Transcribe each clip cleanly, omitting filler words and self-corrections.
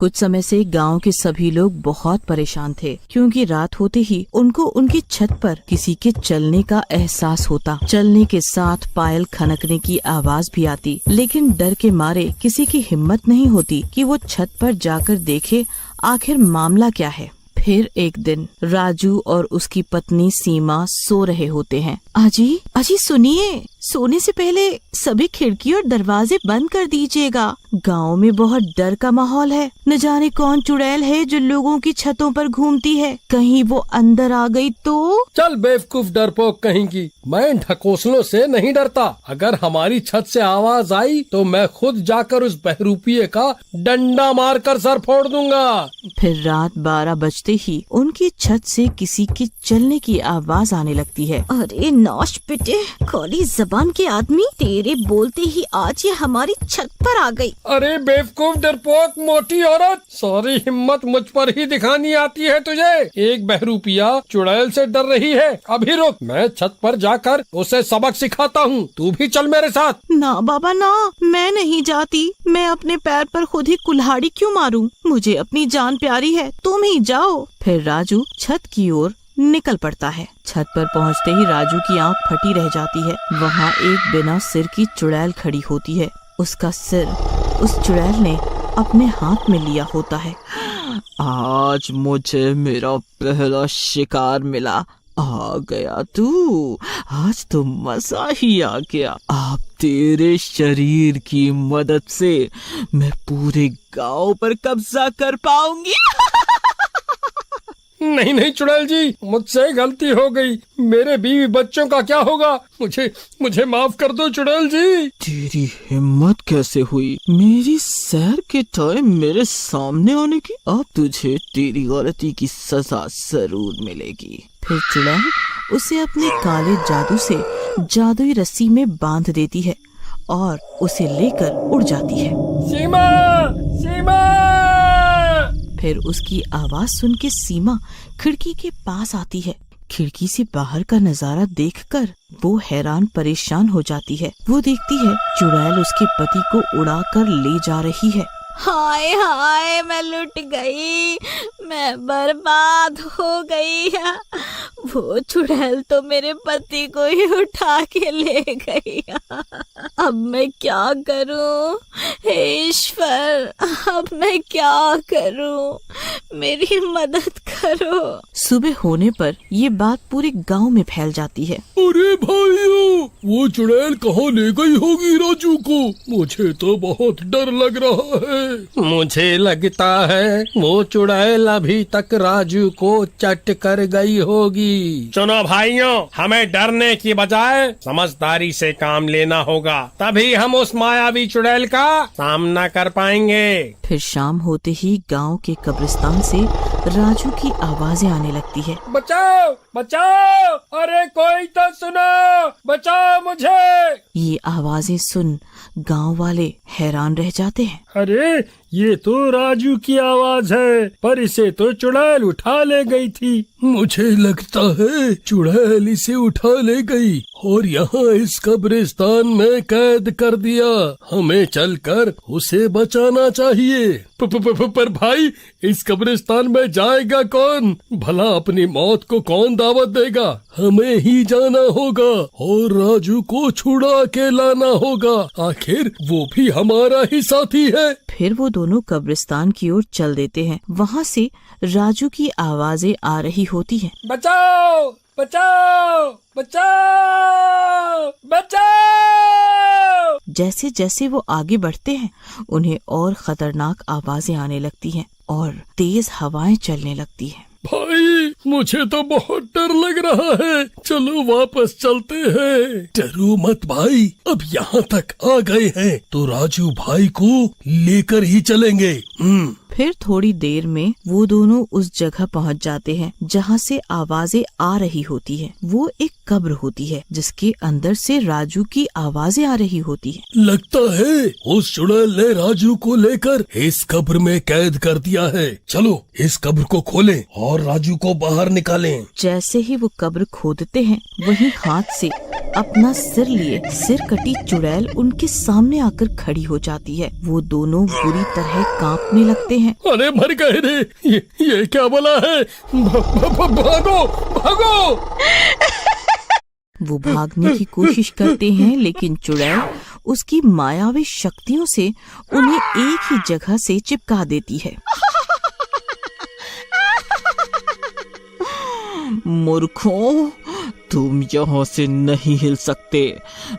कुछ समय से गांव के सभी लोग बहुत परेशान थे, क्योंकि रात होते ही उनको उनकी छत पर किसी के चलने का एहसास होता। चलने के साथ पायल खनकने की आवाज भी आती, लेकिन डर के मारे किसी की हिम्मत नहीं होती कि वो छत पर जाकर देखे आखिर मामला क्या है। फिर एक दिन राजू और उसकी पत्नी सीमा सो रहे होते हैं। अजी अजी सुनिए, सोने से पहले सभी खिड़की और दरवाजे बंद कर दीजिएगा। गांव में बहुत डर का माहौल है। न जाने कौन चुड़ैल है जो लोगों की छतों पर घूमती है। कहीं वो अंदर आ गई तो? चल बेवकूफ डरपोक कहीं की, मैं ढकोसलों से नहीं डरता। अगर हमारी छत से आवाज आई तो मैं खुद जाकर उस बहरूपिये का डंडा मारकर सर फोड़ दूंगा। फिर रात 12 बजते ही उनकी छत से किसी की चलने की आवाज आने लगती है। अरे नौश पिटे, काली जबान के आदमी, तेरे बोलते ही आज ये हमारी छत पर आ गई। अरे बेवकूफ डरपोक मोटी औरत, सारी हिम्मत मुझ पर ही दिखानी आती है तुझे। एक बहरूपिया चुड़ैल से डर रही है। अभी रुक, मैं छत पर जाकर उसे सबक सिखाता हूँ। तू भी चल मेरे साथ। ना बाबा ना, मैं नहीं जाती। मैं अपने पैर पर खुद ही कुल्हाड़ी क्यों मारूं? मुझे अपनी जान प्यारी है, तुम ही जाओ। फिर राजू छत की ओर निकल पड़ता है। छत पर पहुंचते ही राजू की आंख फटी रह जाती है। वहाँ एक बिना सिर की चुड़ैल खड़ी होती है। उसका सिर उस चुड़ैल ने अपने हाथ में लिया होता है। आज मुझे मेरा पहला शिकार मिला। आ गया तू, आज तो मजा ही आ गया। अब तेरे शरीर की मदद से मैं पूरे गांव पर कब्जा कर पाऊंगी। नहीं नहीं चुड़ैल जी, मुझसे गलती हो गई। मेरे बीवी बच्चों का क्या होगा? मुझे माफ कर दो चुड़ैल जी। तेरी हिम्मत कैसे हुई मेरी सैर के टाइम मेरे सामने आने की? अब तुझे तेरी गलती की सजा जरूर मिलेगी। फिर चुड़ैल उसे अपने काले जादू से जादुई रस्सी में बांध देती है और उसे लेकर उड़ जाती है। सीमा, सीमा! फिर उसकी आवाज सुन के सीमा खिड़की के पास आती है। खिड़की से बाहर का नजारा देखकर वो हैरान परेशान हो जाती है। वो देखती है चुड़ैल उसके पति को उड़ाकर ले जा रही है। हाय हाय, मैं लुट गई, मैं बर्बाद हो गई। वो चुड़ैल तो मेरे पति को ही उठा के ले गई। अब मैं क्या करूं? हे ईश्वर, अब मैं क्या करूं? मेरी मदद करो। सुबह होने पर ये बात पूरे गांव में फैल जाती है। अरे भाइयों, वो चुड़ैल कहाँ ले गई होगी राजू को? मुझे तो बहुत डर लग रहा है। मुझे लगता है वो चुड़ैल अभी तक राजू को चट कर गई होगी। सुनो भाइयों, हमें डरने की बजाय समझदारी से काम लेना होगा, तभी हम उस मायावी चुड़ैल का सामना कर पाएंगे। फिर शाम होते ही गांव के कब्रिस्तान से राजू की आवाजें आने लगती है। बचाओ बचाओ, अरे कोई तो सुनो, बचाओ मुझे। ये आवाजें सुन गांव वाले हैरान रह जाते हैं। अरे ये तो राजू की आवाज है, पर इसे तो चुड़ैल उठा ले गई थी। मुझे लगता है चुड़ैल इसे उठा ले गई और यहाँ इस कब्रिस्तान में कैद कर दिया। हमें चलकर उसे बचाना चाहिए। पर भाई, इस कब्रिस्तान में जाएगा कौन? भला अपनी मौत को कौन दावत देगा? हमें ही जाना होगा और राजू को छुड़ा के लाना होगा। आखिर वो भी हमारा ही साथी है। फिर वो दोनों कब्रिस्तान की ओर चल देते हैं। वहाँ से राजू की आवाजें आ रही होती हैं। बचाओ बचाओ बचाओ बचाओ! जैसे जैसे वो आगे बढ़ते हैं उन्हें और खतरनाक आवाजें आने लगती हैं और तेज हवाएं चलने लगती हैं। भाई, मुझे तो बहुत डर लग रहा है। चलो वापस चलते हैं। डरो मत भाई, अब यहाँ तक आ गए हैं तो राजू भाई को लेकर ही चलेंगे। फिर थोड़ी देर में वो दोनों उस जगह पहुंच जाते हैं जहाँ से आवाजें आ रही होती है। वो एक कब्र होती है जिसके अंदर से राजू की आवाजें आ रही होती है। लगता है उस चुड़ैल ने राजू को लेकर इस कब्र में कैद कर दिया है। चलो इस कब्र को खोलें और राजू को बाहर निकालें। जैसे ही वो कब्र खोदते हैं वहीं हाथ से अपना सिर लिए सिर कटी चुड़ैल उनके सामने आकर खड़ी हो जाती है। वो दोनों बुरी तरह कांपने लगते हैं। अरे मर गए रे, ये क्या बोला है? भागो भागो। वो भागने की कोशिश करते हैं, लेकिन चुड़ैल उसकी मायावी शक्तियों से उन्हें एक ही जगह से चिपका देती है। मूर्खों, तुम यहाँ से नहीं हिल सकते।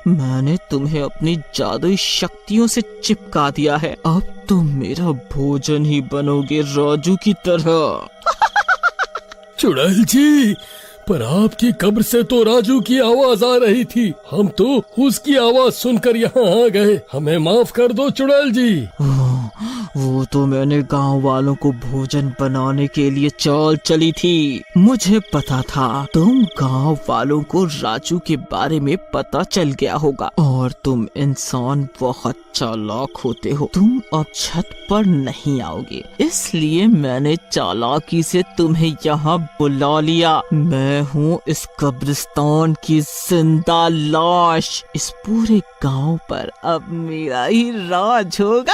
मैंने तुम्हें अपनी जादुई शक्तियों से चिपका दिया है। अब तुम मेरा भोजन ही बनोगे राजू की तरह। चुड़ैल जी, पर आपकी कब्र से तो राजू की आवाज आ रही थी। हम तो उसकी आवाज सुनकर यहाँ आ गए। हमें माफ कर दो चुड़ैल जी। वो तो मैंने गांव वालों को भोजन बनाने के लिए चाल चली थी। मुझे पता था तुम गांव वालों को राजू के बारे में पता चल गया होगा, और तुम इंसान बहुत चालाक होते हो। तुम अब छत पर नहीं आओगे, इसलिए मैंने चालाकी से तुम्हें यहाँ बुला लिया। मैं हूँ इस कब्रिस्तान की जिंदा लाश। इस पूरे गांव पर अब मेरा ही राज होगा।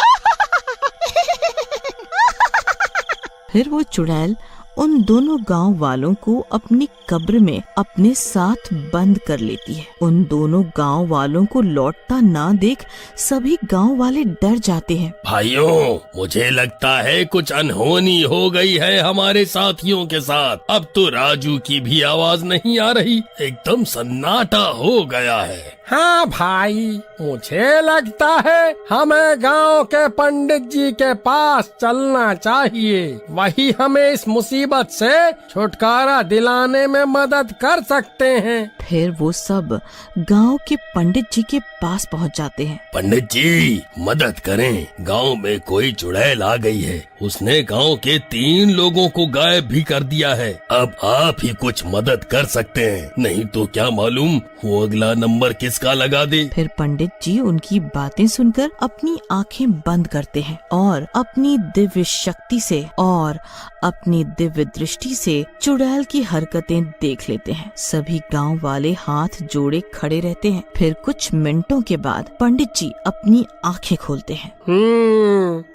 फिर वो चुड़ैल उन दोनों गांव वालों को अपनी कब्र में अपने साथ बंद कर लेती है। उन दोनों गांव वालों को लौटता ना देख सभी गांव वाले डर जाते हैं। भाइयों, मुझे लगता है कुछ अनहोनी हो गई है हमारे साथियों के साथ। अब तो राजू की भी आवाज नहीं आ रही, एकदम सन्नाटा हो गया है। हाँ भाई, मुझे लगता है हमें गांव के पंडित जी के पास चलना चाहिए। वही हमें इस मुसीबत से छुटकारा दिलाने में मदद कर सकते हैं। फिर वो सब गांव के पंडित जी के पास पहुंच जाते हैं। पंडित जी, मदद करें। गांव में कोई चुड़ैल आ गई है। उसने गांव के 3 लोगों को गायब भी कर दिया है। अब आप ही कुछ मदद कर सकते हैं, नहीं तो क्या मालूम वो अगला नंबर किसका लगा दे। फिर पंडित जी उनकी बातें सुनकर अपनी आंखें बंद करते हैं और अपनी दिव्य शक्ति से और अपनी दिव्य दृष्टि से चुड़ैल की हरकतें देख लेते हैं। सभी गांव वाले हाथ जोड़े खड़े रहते हैं। फिर कुछ मिनटों के बाद पंडित जी अपनी आंखें खोलते हैं।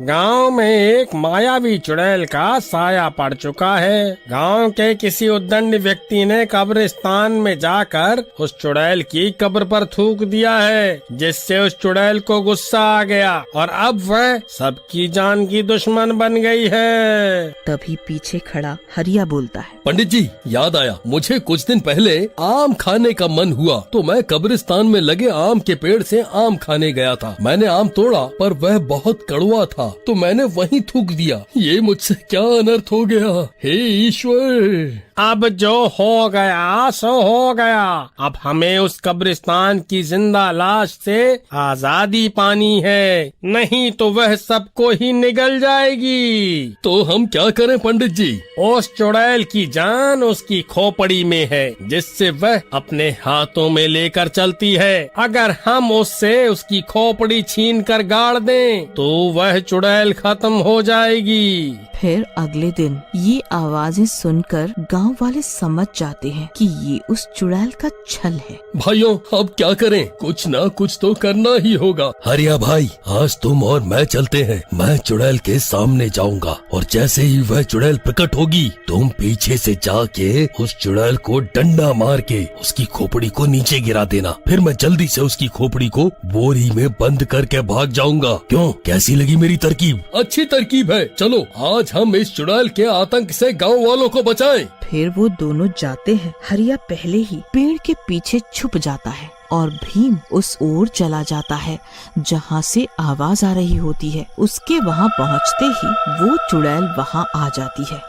गांव में एक मायावी चुड़ैल का साया पड़ चुका है। गांव के किसी उद्दंड व्यक्ति ने कब्रिस्तान में जाकर उस चुड़ैल की कब्र पर थूक दिया है, जिससे उस चुड़ैल को गुस्सा आ गया और अब वह सबकी जान की दुश्मन बन गई है। तभी पीछे खड़ा हरिया बोलता है। पंडित जी, याद आया, मुझे कुछ दिन पहले आम खाने का मन हुआ तो मैं कब्रिस्तान में लगे आम के पेड़ से आम खाने गया था। मैंने आम तोड़ा पर वह बहुत कड़वा था तो मैंने वहीं थूक दिया। ये मुझसे क्या अनर्थ हो गया, हे ईश्वर। अब जो हो गया सो हो गया। अब हमें उस कब्रिस्तान की जिंदा लाश से आजादी पानी है, नहीं तो वह सबको ही निगल जाएगी। तो हम क्या करें पंडित जी? उस चुड़ैल की जान उसकी खोपड़ी में है, जिससे वह अपने हाथों में लेकर चलती है। अगर हम उससे उसकी खोपड़ी छीन कर गाड़ दें तो वह चुड़ैल खत्म हो जाएगी। फिर अगले दिन ये आवाजें सुनकर गांव वाले समझ जाते हैं कि ये उस चुड़ैल का छल है। भाइयों, अब क्या करें? कुछ ना कुछ तो करना ही होगा। हरिया भाई, आज तुम और मैं चलते हैं। मैं चुड़ैल के सामने जाऊंगा और जैसे ही वह चुड़ैल प्रकट होगी तुम पीछे से जाके उस चुड़ैल को डंडा मार के उसकी खोपड़ी को नीचे गिरा देना। फिर मैं जल्दी से उसकी खोपड़ी को बोरी में बंद करके भाग जाऊंगा। क्यों, कैसी लगी मेरी तरकीब? अच्छी तरकीब है। चलो आज हम इस चुड़ैल के आतंक से गाँव वालों को बचाएं। फिर वो दोनों जाते हैं। हरिया पहले ही पेड़ के पीछे छुप जाता है और भीम उस ओर चला जाता है जहाँ से आवाज आ रही होती है। उसके वहाँ पहुँचते ही वो चुड़ैल वहाँ आ जाती है।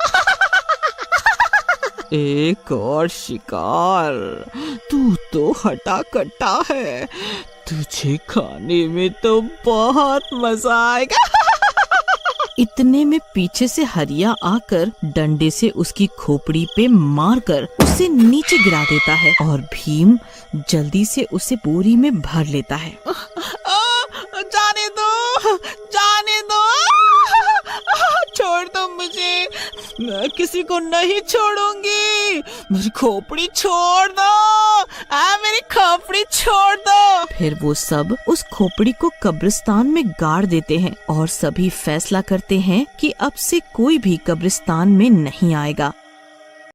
एक और शिकार। तू तो हटा कट्टा है, तुझे खाने में तो बहुत मजा आएगा। इतने में पीछे से हरिया आकर डंडे से उसकी खोपड़ी पे मारकर उसे नीचे गिरा देता है और भीम जल्दी से उसे बोरी में भर लेता है। जाने दो, जाने दो, छोड़ दो मुझे, मैं किसी को नहीं छोड़ूंगी, मेरी खोपड़ी छोड़ दो, मेरी खोपड़ी छोड़ दो। फिर वो सब उस खोपड़ी को कब्रिस्तान में गाड़ देते हैं और सभी फैसला करते हैं कि अब से कोई भी कब्रिस्तान में नहीं आएगा।